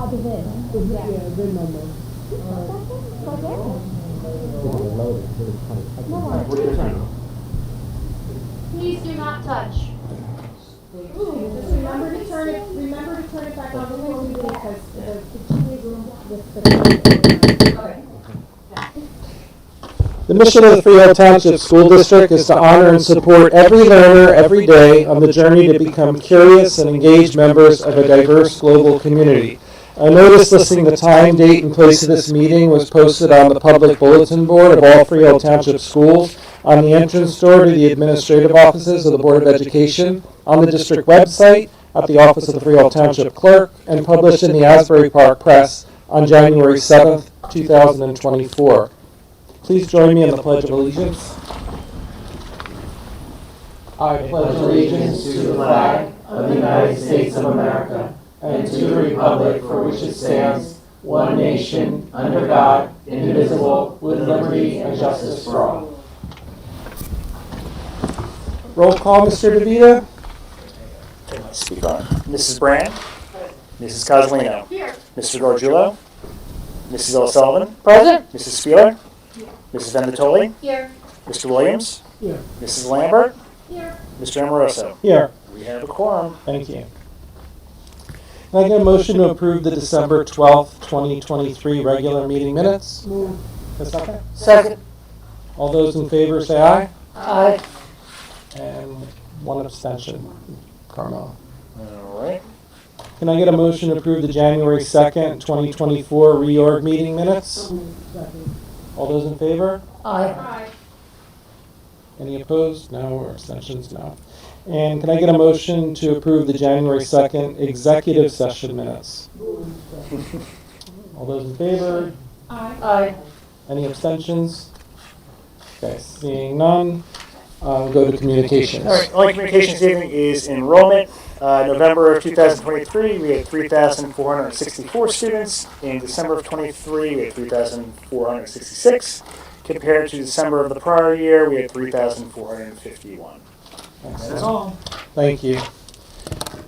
the VIN. Yeah, VIN number. Please do not touch. Just remember to turn it back on when we leave because the chimney room with the. Okay. The mission of the Freehold Township School District is to honor and support every learner every day on the journey to become curious and engaged members of a diverse global community. A notice listing the time, date, and place of this meeting was posted on the public bulletin board of all Freehold Township schools, on the entrance door to the administrative offices of the Board of Education, on the district website, at the office of the Freehold Township Clerk, and published in the Asbury Park Press on January 7th, 2024. Please join me in the Pledge of Allegiance. I pledge allegiance to the flag of the United States of America and to the republic for which it stands, one nation, under God, indivisible, with liberty and justice for all. Roll call, Mr. DeVita. Speak on. Mrs. Brand. Mrs. Cosolino. Here. Mr. Gargiulo. Mrs. O'Sullivan. Present. Mrs. Spieler. Mrs. Vendatoli. Here. Mr. Williams. Here. Mrs. Lambert. Here. Mr. Amoroso. Here. We have a quorum. Thank you. Can I get a motion to approve the December 12th, 2023 regular meeting minutes? Move. A second? Second. All those in favor say aye. Aye. And one abstention. Carmel. All right. Can I get a motion to approve the January 2nd, 2024 reorg meeting minutes? Second. All those in favor? Aye. Any opposed? No. Or abstentions? No. And can I get a motion to approve the January 2nd executive session minutes? All those in favor? Aye. Any abstentions? Okay, seeing none, we'll go to communications. All right. Only communications this evening is enrollment. November of 2023, we had 3,464 students. In December of 23, we had 3,466. Compared to December of the prior year, we had 3,451. That's all. Thank you.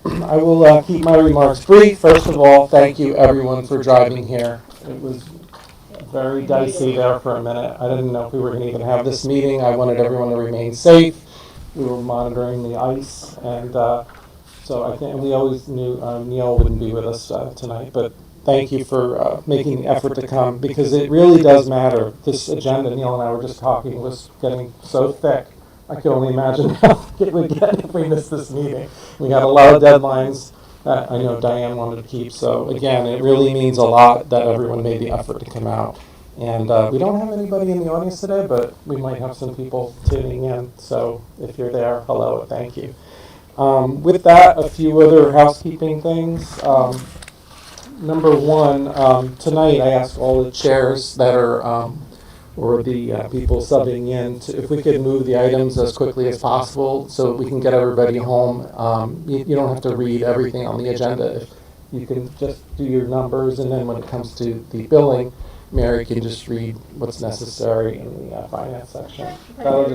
I will keep my remarks brief. First of all, thank you everyone for driving here. It was very dicey there for a minute. I didn't know if we were going to even have this meeting. I wanted everyone to remain safe. We were monitoring the ice, and so I think we always knew Neil wouldn't be with us tonight, but thank you for making the effort to come, because it really does matter. This agenda, Neil and I were just talking, was getting so thick. I can only imagine how thick it would get if we missed this meeting. We had a lot of deadlines that I know Diane wanted to keep. So again, it really means a lot that everyone made the effort to come out. And we don't have anybody in the audience today, but we might have some people tuning in. So if you're there, hello, thank you. With that, a few other housekeeping things. Number one, tonight I asked all the chairs that are or the people subbing in, if we could move the items as quickly as possible so that we can get everybody home. You don't have to read everything on the agenda. If you can just do your numbers, and then when it comes to the billing, Mary can just read what's necessary in the finance section. That'll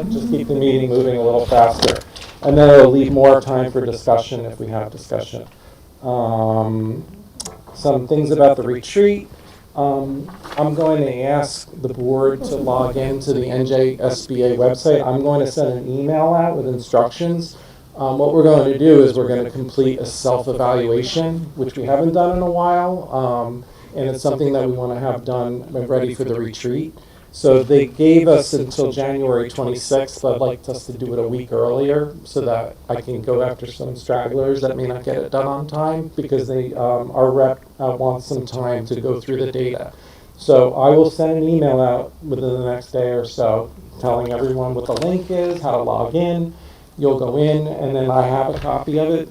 just keep the meeting moving a little faster. And then it'll leave more time for discussion if we have discussion. Some things about the retreat. I'm going to ask the board to log into the NJSBA website. I'm going to send an email out with instructions. What we're going to do is we're going to complete a self-evaluation, which we haven't done in a while, and it's something that we want to have done ready for the retreat. So they gave us until January 26th, but I'd like us to do it a week earlier so that I can go after some stragglers that may not get it done on time, because our rep wants some time to go through the data. So I will send an email out within the next day or so telling everyone what the link is, how to log in. You'll go in, and then I have a copy of it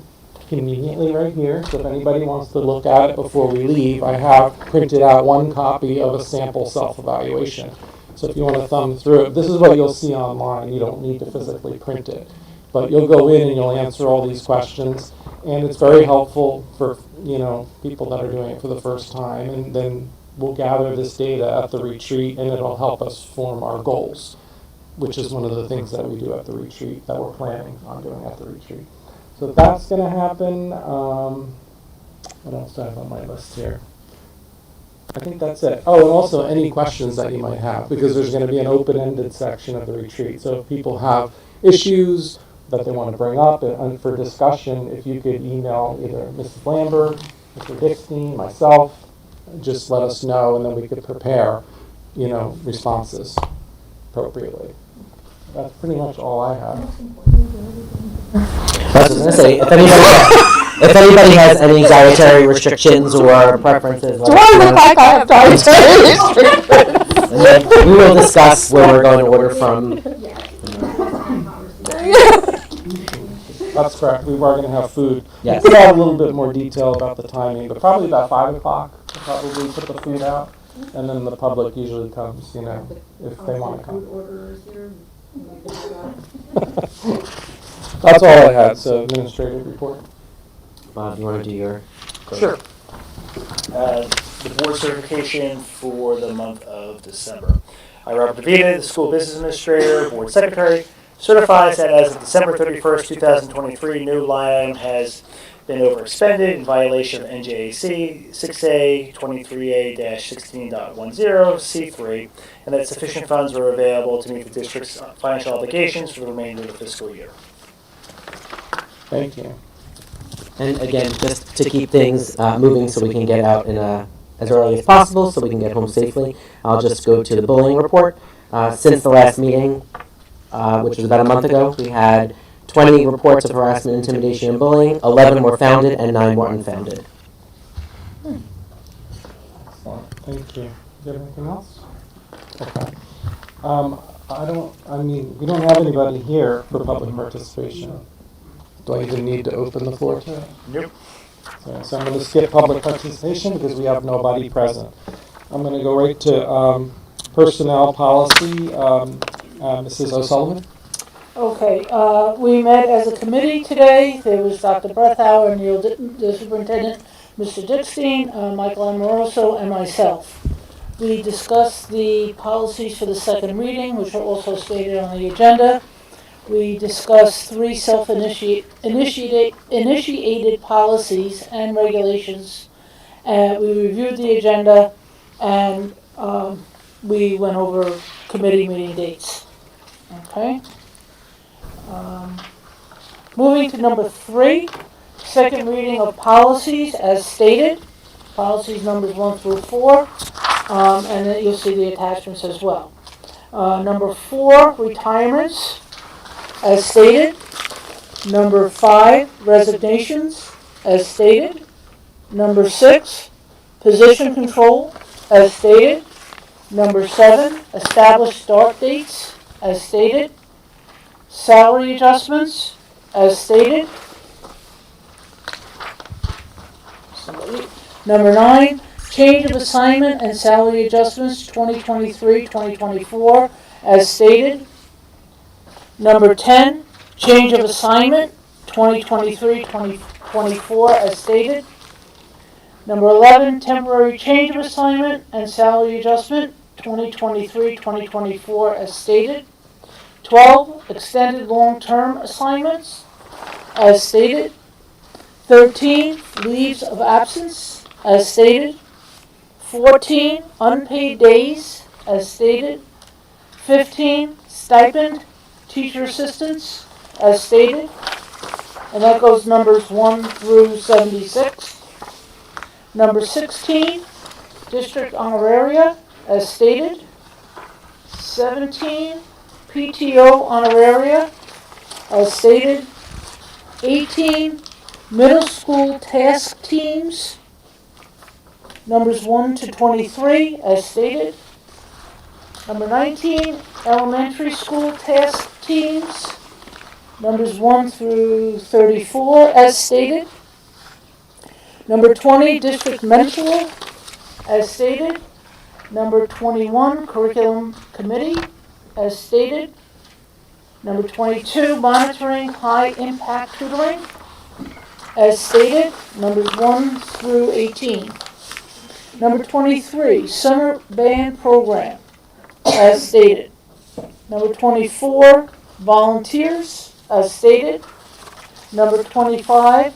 conveniently right here. So if anybody wants to look at it before we leave, I have printed out one copy of a sample self-evaluation. So if you want to thumb through it, this is what you'll see online. You don't need to physically print it. But you'll go in and you'll answer all these questions. And it's very helpful for, people that are doing it for the first time. And then we'll gather this data at the retreat, and it'll help us form our goals, which is one of the things that we do at the retreat, that we're planning on doing at the retreat. So that's going to happen. What else do I have on my list here? I think that's it. Oh, and also any questions that you might have, because there's going to be an open-ended section of the retreat. So if people have issues that they want to bring up and for discussion, if you could email either Mrs. Lambert, Mr. Dickstein, myself, just let us know, and then we could prepare, responses appropriately. That's pretty much all I have. I was gonna say, if anybody has any dietary restrictions or preferences, Do I look like I have dietary restrictions? and then we will discuss where we're going to order from. That's correct. We were going to have food. Yes. We could have a little bit more detail about the timing, but probably about 5 o'clock, we'll probably put the food out. And then the public usually comes, if they want to come. That's all I had, so administrative report. Bob, you want to do your? Sure. The board certification for the month of December. Robert DeVita, the school business administrator, board secretary, certifies that as of December 31st, 2023, no line item has been overexpended in violation of NJAC 6A 23A-16.10 C3, and that sufficient funds are available to meet the district's financial obligations for the remainder of the fiscal year. Thank you. And again, just to keep things moving so we can get out in as early as possible so we can get home safely, I'll just go to the bullying report. Since the last meeting, which was about a month ago, we had 20 reports of harassment, intimidation, and bullying. 11 were founded and 9 were unfounded. Excellent. Thank you. Do you have anything else? Okay. We don't have anybody here for public participation. Do I even need to open the floor to it? Nope. So I'm going to skip public participation because we have nobody present. I'm going to go right to personnel policy. Mrs. O'Sullivan? Okay, we met as a committee today. There was Dr. Brethauer, the superintendent, Mr. Dickstein, Michael Amoroso, and myself. We discussed the policies for the second reading, which are also stated on the agenda. We discussed 3 self-initiated policies and regulations. We reviewed the agenda, and we went over committee meeting dates. Okay. Moving to number 3, second reading of policies as stated. Policies numbers 1 through 4, and then you'll see the attachments as well. Number 4, retirements as stated. Number 5, resignations as stated. Number 6, position control as stated. Number 7, established start dates as stated. Salary adjustments as stated. Number 9, change of assignment and salary adjustments 2023-2024 as stated. Number 10, change of assignment 2023-2024 as stated. Number 11, temporary change of assignment and salary adjustment 2023-2024 as stated. 12, extended long-term assignments as stated. 13, leaves of absence as stated. 14, unpaid days as stated. 15, stipend teacher assistants as stated. And that goes numbers 1 through 76. Number 16, district honoraria as stated. 17, PTO honoraria as stated. 18, middle school task teams, numbers 1 to 23 as stated. Number 19, elementary school task teams, numbers 1 through 34 as stated. Number 20, district mentor as stated. Number 21, curriculum committee as stated. Number 22, monitoring high impact tutoring as stated. Numbers 1 through 18. Number 23, summer band program as stated. Number 24, volunteers as stated. Number 25,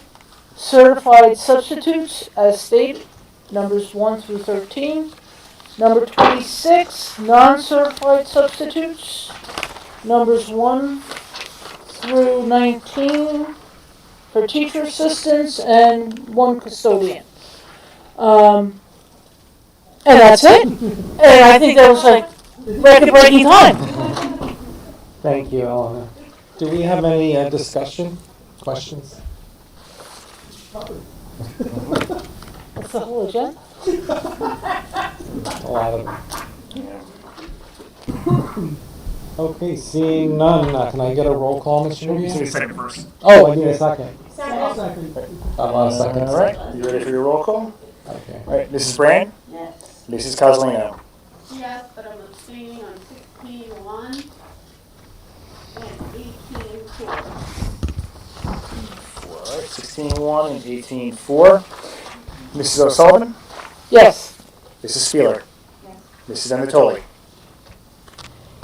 certified substitutes as stated, numbers 1 through 13. Number 26, non-certified substitutes, numbers 1 through 19 for teacher assistants and 1 custodian. And that's it. And I think that was like record-breaking time. Thank you, Eleanor. Do we have any discussion, questions? That's the whole agenda. A lot of them. Okay, seeing none, can I get a roll call, Mr. You just need a Rubio? second first. Oh, I need a second. Second. I want a second. All right, you ready for your roll call? Okay. All right, Mrs. Brand? Yes. Mrs. Coslino? Yes, but I'm abstaining on 16-1 and 18-4. All right, 16-1 and 18-4. Mrs. O'Sullivan? Yes. Mrs. Spieler? Mrs. Anatoli?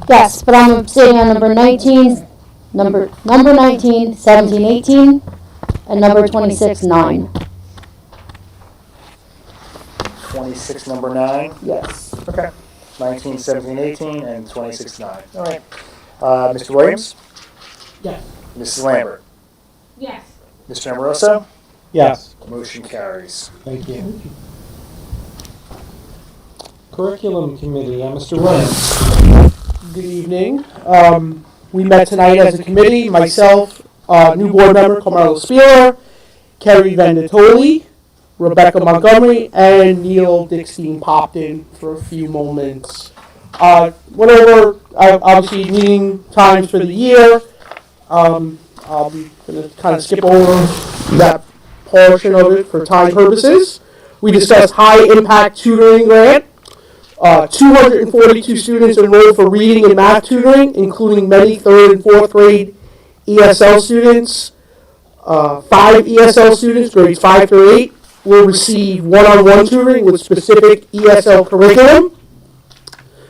Yes, but I'm abstaining on number 19, number 19, 17, 18, and number 26, 9. 26, number 9? Yes. Okay. 19, 17, 18, and 26, 9. All right. Mr. Williams? Yes. Mrs. Lambert? Yes. Mr. Amoroso? Yes, Motion carries. thank you. Curriculum Committee, Mr. Williams. Good evening. We met tonight as a committee, myself, new board member Carmelo Spieler, Kerry Vendatoli, Rebecca Montgomery, and Neil Dickstein popped in for a few moments. Went over, obviously, meeting times for the year. I'm going to kind of skip over that portion of it for time purposes. We discussed high impact tutoring grant. 242 students enrolled for reading and math tutoring, including many 3rd and 4th grade ESL students. 5 ESL students, grades 5 through 8, will receive one-on-one tutoring with specific ESL curriculum.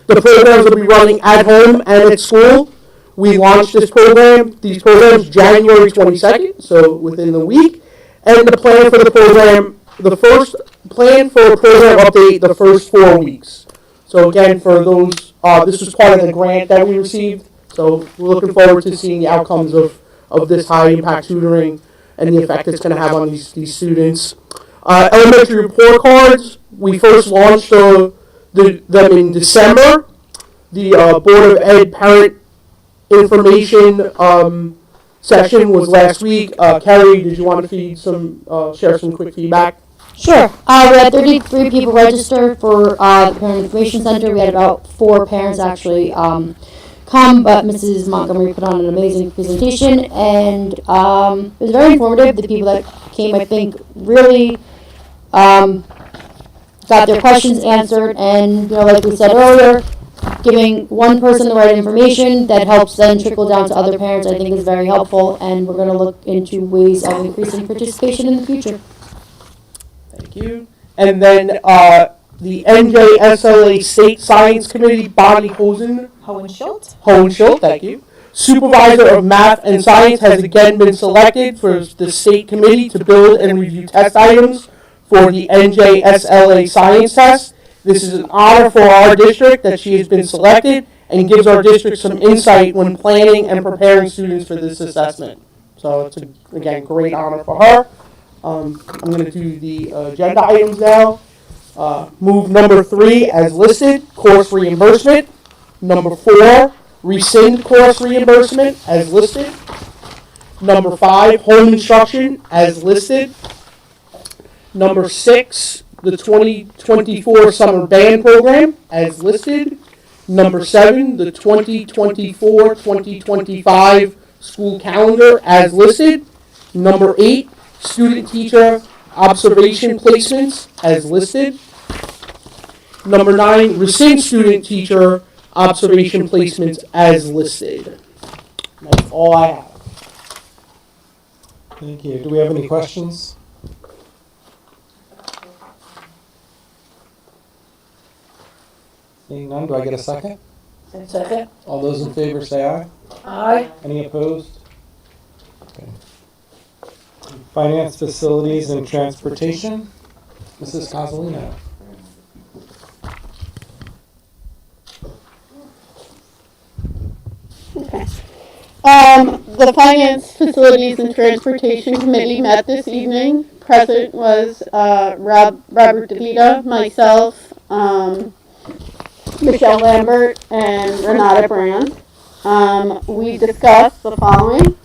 The programs will be running at home and at school. We launched these programs January 22nd, so within the week. And the plan for the program, the first plan for a program update the first 4 weeks. So again, for those, this was part of the grant that we received. So we're looking forward to seeing the outcomes of this high impact tutoring and the effect it's going to have on these students. Elementary report cards, we first launched them in December. The Board of Ed parent information session was last week. Carrie, did you want to share some quick feedback? Sure. We had 33 people register for the Parent Information Center. We had about 4 parents actually come, but Mrs. Montgomery put on an amazing presentation, and it was very informative. The people that came, I think, really got their questions answered, and like we said earlier, giving one person the right information that helps then trickle down to other parents, I think is very helpful, and we're going to look into ways of increasing participation in the future. Thank you. And then the NJSLA State Science Committee, Bonnie Hohenschild, thank you. Supervisor of Math and Science has again been selected for the state committee to build and review test items for the NJSLA Science Test. This is an honor for our district that she has been selected and gives our district some insight when planning and preparing students for this assessment. So it's, again, great honor for her. I'm going to do the agenda items now. Move number 3 as listed, course reimbursement. Number 4, rescind course reimbursement as listed. Number 5, home instruction as listed. Number 6, the 2024 summer band program as listed. Number 7, the 2024-2025 school calendar as listed. Number 8, student teacher observation placements as listed. Number 9, rescind student teacher observation placements as listed. That's all I have. Thank you. Do we have any questions? Seeing none, do I get a second? Second. All those in favor say aye. Aye. Any opposed? Okay. Finance, Facilities, and Transportation. Mrs. Cozzolino. Okay. The Finance, Facilities, and Transportation Committee met this evening. Present was Robert DeVita, myself, Michelle Lambert, and Renata Brand. We discussed the following.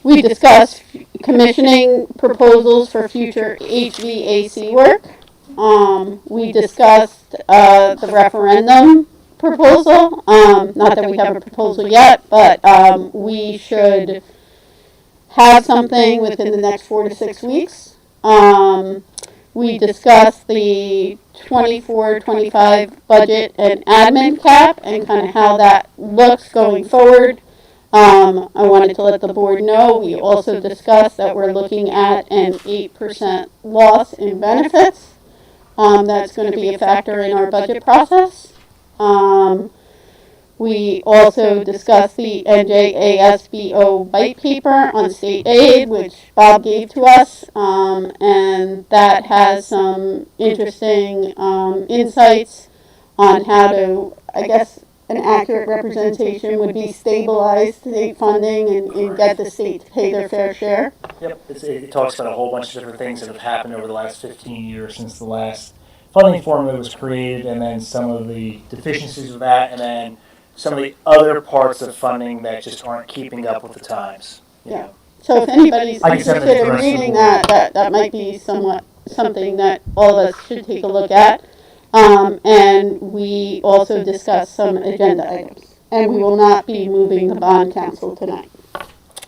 We discussed commissioning proposals for future HVAC work. We discussed the referendum proposal. Not that we have a proposal yet, but we should have something within the next 4 to 6 weeks. We discussed the 24-25 budget and admin cap and kind of how that looks going forward. I wanted to let the board know we also discussed that we're looking at an 8% loss in benefits. That's going to be a factor in our budget process. We also discussed the NJASBO white paper on state aid, which Bob gave to us, and that has some interesting insights on how to, I guess, an accurate representation would be stabilize state funding and get the state to pay their fair share. Yep, it talks about a whole bunch of different things that have happened over the last 15 years since the last funding formula was created, and then some of the deficiencies of that, and then some of the other parts of funding that just aren't keeping up with the times. Yeah. So if anybody's I can send interested it to in the rest of the reading board. that might be somewhat something that all of us should take a look at. And we also discussed some agenda items. And we will not be moving the bond council tonight.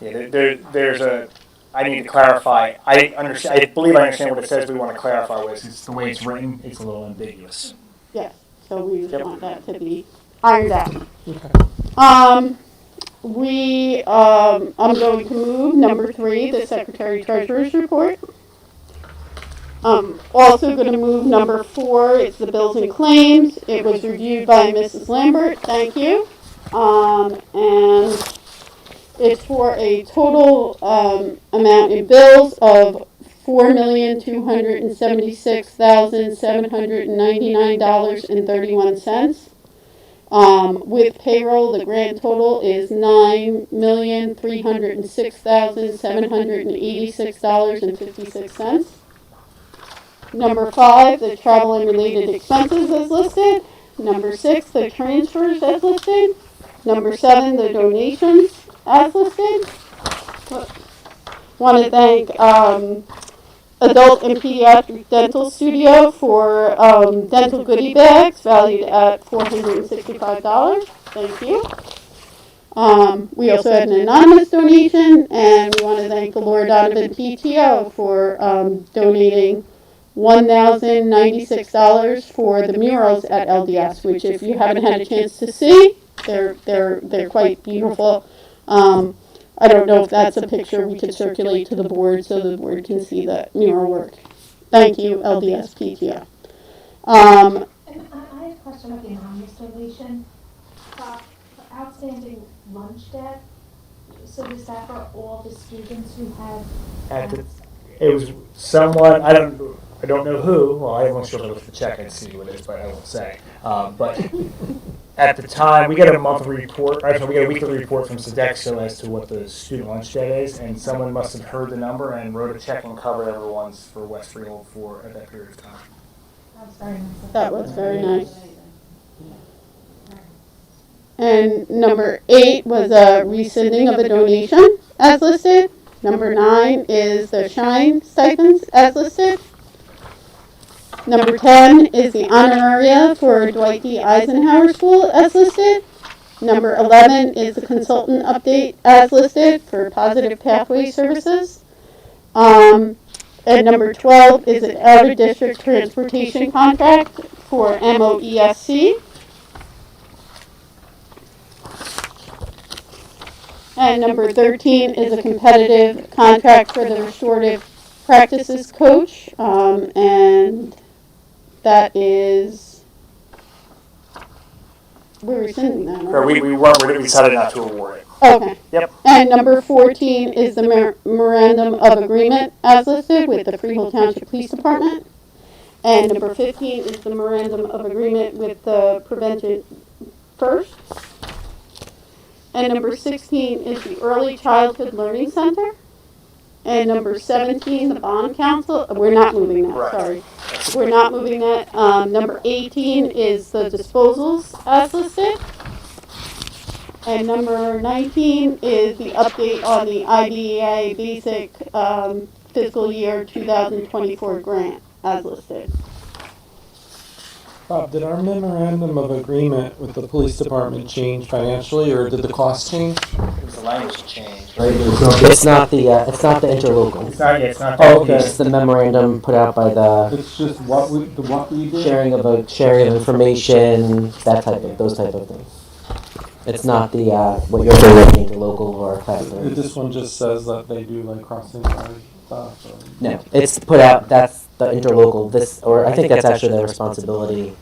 Yeah, there's a. I need to clarify. I understand. I believe I understand what it says. We want to clarify what it's the way it's written. It's a little ambiguous. Yes. So we want that to be ironed out. Okay. I'm going to move number 3, the Secretary Treasurer's report. Also going to move number 4, it's the bills and claims. It was reviewed by Mrs. Lambert, thank you. And it's for a total amount in bills of $4,276,799.31. With payroll, the grand total is $9,306,786.56. Number 5, the travel and related expenses as listed. Number 6, the transfers as listed. Number 7, the donations as listed. Want to thank Adult and Pediatric Dental Studio for dental goodie bags valued at $465. Thank you. We also had an anonymous donation, and we want to thank the Laura Donovan PTO for donating $1,096 for the murals at LDS, which if you haven't had a chance to see, they're quite beautiful. I don't know if that's a picture we could circulate to the board so the board can see the mural work. Thank you, LDS PTO. And I have a question about the anonymous donation. Outstanding lunch debt, so is that for all the students who have? It was someone, I don't know who, well, I won't sure if it's the check, I'd see who it is, but I won't say. But at the time, we get a monthly report, or we get a weekly report from Sodexo as to what the student lunch debt is, and someone must have heard the number and wrote a check and covered everyone's for West Freehold for at that period of time. That was very nice. That was very nice. And number 8 was a rescinding of a donation as listed. Number 9 is the Shine stipends as listed. Number 10 is the honoraria for Dwight D. Eisenhower School as listed. Number 11 is the consultant update as listed for Positive Pathway Services. And number 12 is an out-of-district transportation contract for MOESC. And number 13 is a competitive contract for the restorative practices coach, and that is, we're rescinding that. Or we decided not to award it. Okay. Yep. And number 14 is the memorandum of agreement as listed with the Freehold Township Police Department. And number 15 is the memorandum of agreement with the Prevention First. And number 16 is the Early Childhood Learning Center. And number 17, the Bond Council. We're not moving that, Right. sorry. We're not moving that. Number 18 is the disposals as listed. And number 19 is the update on the IDEA basic fiscal year 2024 grant as listed. Bob, did our memorandum of agreement with the police department change financially, or did the cost change? It was the language change. It's not the interlocal. It's not Oh, okay. It's the memorandum put out by the It's just what we did? sharing of information, those type of things. It's not the what you're doing interlocal or class. This one just says that they do like crossing guard stuff. Or... No, it's put out. That's the interlocal. Or I think that's actually their responsibility.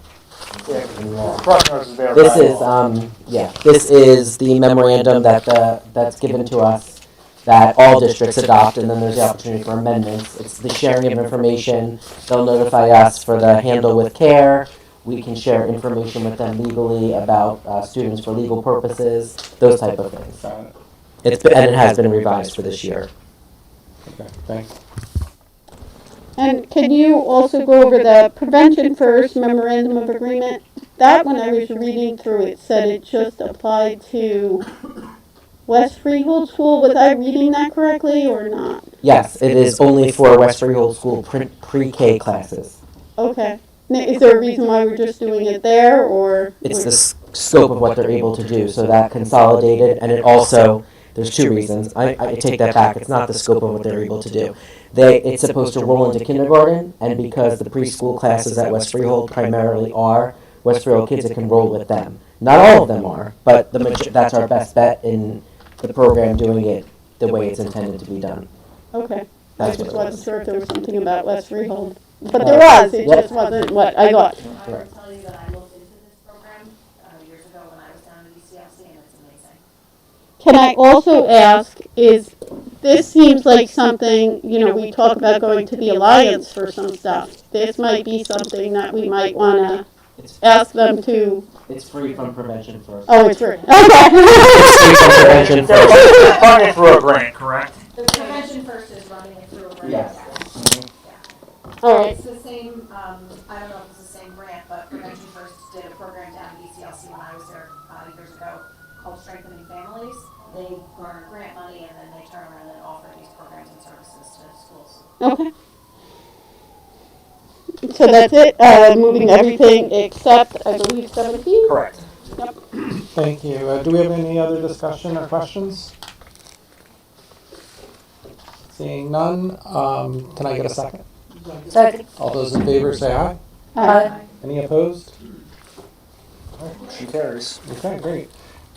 This is the memorandum that's given to us that all districts adopt, and then there's the opportunity for amendments. It's the sharing of information. They'll notify us for the handle with care. We can share information with them legally about students for legal purposes, those type of things. Got it. And it has been revised for this year. Okay, thanks. And can you also go over the Prevention First memorandum of agreement? That when I was reading through it said it just applied to West Freehold School. Was I reading that correctly or not? Yes, it is only for West Freehold School pre-K classes. Okay. Now, is there a reason why we're just doing it there, or? It's the scope of what they're able to do, so that consolidated, and it also, there's two reasons. I take that back, it's not the scope of what they're able to do. It's supposed to roll into kindergarten, and because the preschool classes at West Freehold primarily are West Freehold kids, it can roll with them. Not all of them are, but that's our best bet in the program doing it the way it's intended to be done. Okay. I That's just what it wasn't sure if there was something about West Freehold. But there was, it just wasn't what I got. I will tell you that I looked into this program years ago when I was down at ECLC, and it's amazing. Can I also ask, this seems like something, we talk about going to the Alliance for some stuff. This might be something that we might want to ask them to. It's free from Prevention First. Oh, it's free. Okay. It's free from Prevention First. They're funding through a grant, correct? The Prevention First is running it through a grant. Yes. All right. It's the same, I don't know if it's the same grant, but Prevention First did a program down at ECLC when I was there years ago called Strengthening Families. They garner grant money and then they turn around and offer these programs and services to schools. Okay. So that's it, moving everything except, I believe, 17? Correct. Yep. Thank you. Do we have any other discussion or questions? Seeing none, can I get a second? Second. All those in favor say aye. Aye. Any opposed? Motion carries. Okay, great.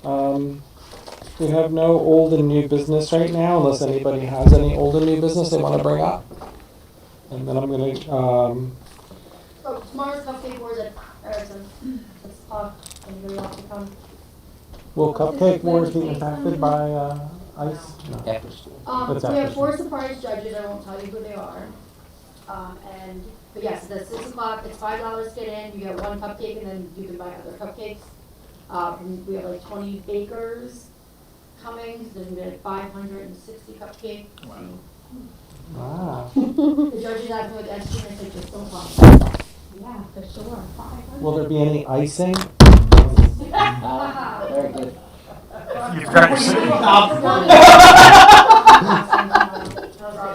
We have no old and new business right now, unless anybody has any old and new business they want to bring up. And then I'm going to, Oh, tomorrow's cupcake wars at Erickson. 6 o'clock. Anybody wants to come? will Cupcake Wars be impacted by ice? No. After school. That's We after have 4 school. surprise judges. I won't tell you who they are. But yes, it's at 6 o'clock. It's $5 to get in. You get 1 cupcake, and then you can buy other cupcakes. And we have like 20 bakers coming. So there's gonna be like 560 cupcakes. Wow. The judges asked me what the estimate is. They just don't come. Yeah, for sure. 500. Will there be any icing? Very good. You've got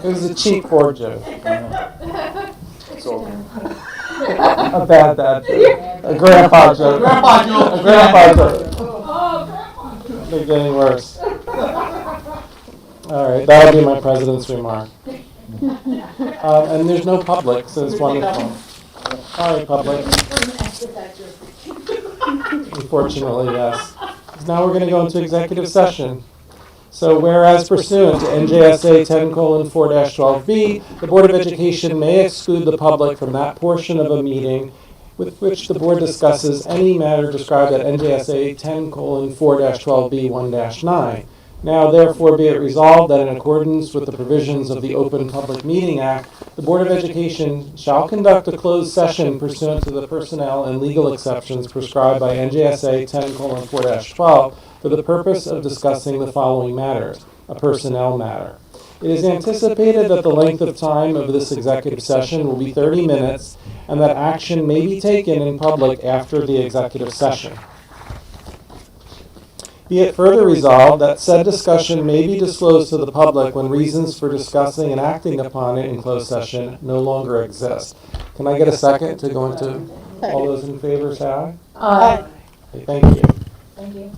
It was a cheap Ford joke. It's over. A bad dad joke. A grandpa joke. A grandpa joke. They're getting worse. All right, that'll be my president's remark. And there's no public, so it's wonderful. Sorry, public. Unfortunately, yes. Now we're going to go into executive session. So whereas pursuant to NJSA 10:4-12B, the Board of Education may exclude the public from that portion of a meeting with which the board discusses any matter described at NJSA 10:4-12B 1-9. Now therefore be it resolved that in accordance with the provisions of the Open Public Meeting Act, the Board of Education shall conduct a closed session pursuant to the personnel and legal exceptions prescribed by NJSA 10:4-12 for the purpose of discussing the following matters: a personnel matter. It is anticipated that the length of time of this executive session will be 30 minutes and that action may be taken in public after the executive session. Be it further resolved that said discussion may be disclosed to the public when reasons for discussing and acting upon it in closed session no longer exist. Can I get a second to go into? All those in favor say aye. Aye. Okay, thank you. Thank you.